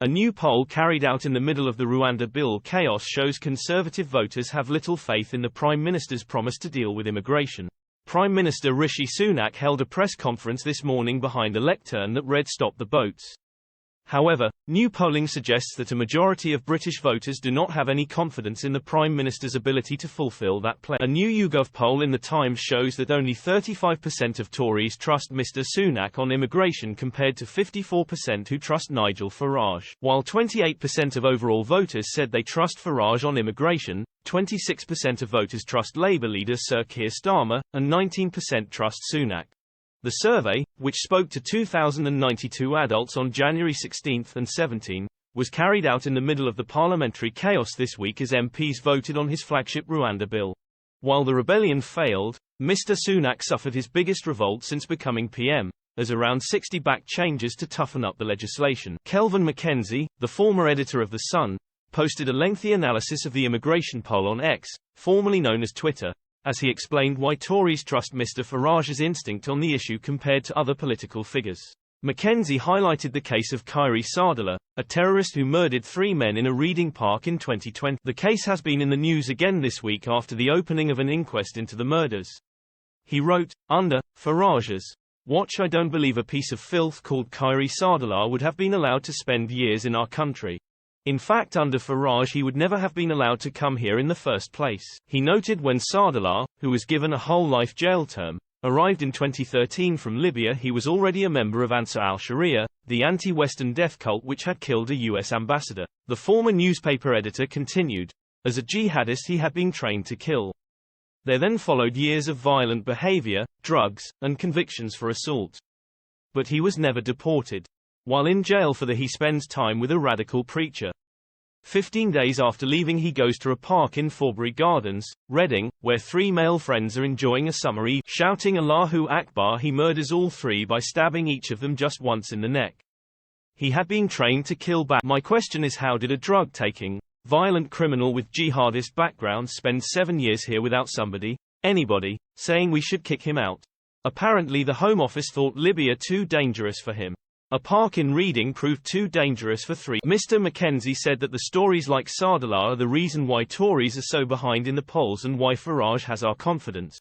A new poll carried out in the middle of the Rwanda bill chaos shows Conservative voters have little faith in the Prime Minister's promise to deal with immigration. Prime Minister Rishi Sunak held a press conference this morning behind a lectern that read "Stop the Boats." However, new polling suggests that a majority of British voters do not have any confidence in the Prime Minister's ability to fulfil that pledge. A new YouGov poll in The Times shows that only 35% of Tories trust Mr Sunak on immigration compared to 54% who trust Nigel Farage. While 28% of overall voters said they trust Farage on immigration, 26% of voters trust Labour leader Sir Keir Starmer, and 19% trust Sunak. The survey, which spoke to 2,092 adults on January 16 and 17, was carried out in the middle of the parliamentary chaos this week as MPs voted on his flagship Rwanda bill. While the rebellion failed, Mr Sunak suffered his biggest revolt since becoming PM, as around 60 backed changes to toughen up the legislation. Kelvin Mackenzie, the former editor of The Sun, posted a lengthy analysis of the immigration poll on X, formerly known as Twitter, as he explained why Tories trust Mr Farage's instinct on the issue compared to other political figures. Mackenzie highlighted the case of Iays Sadala, a terrorist who murdered 3 men in a reading park in 2020. The case has been in the news again this week after the opening of an inquest into the murders. He wrote, "Under Farage's watch, I don't believe a piece of filth called Iays Sadala would have been allowed to spend years in our country. In fact, under Farage he would never have been allowed to come here in the first place." He noted when Sadala, who was given a whole-life jail term, arrived in 2013 from Libya, he was already a member of Ansar al-Sharia, the anti-Western death cult which had killed a U.S. ambassador. The former newspaper editor continued, "As a jihadist he had been trained to kill." There then followed years of violent behavior, drugs, and convictions for assault. But he was never deported. While in jail he spends time with a radical preacher. 15 days after leaving he goes to a park in Forbury Gardens, Reading, where 3 male friends are enjoying a summer evening. Shouting Allahu Akbar, he murders all 3 by stabbing each of them just once in the neck. He had been trained to kill back. My question is, how did a drug-taking, violent criminal with jihadist background spend 7 years here without anybody, saying we should kick him out? Apparently the Home Office thought Libya too dangerous for him. A park in Reading proved too dangerous for 3. Mr Mackenzie said that the stories like Sadala are the reason why Tories are so behind in the polls and why Farage has our confidence.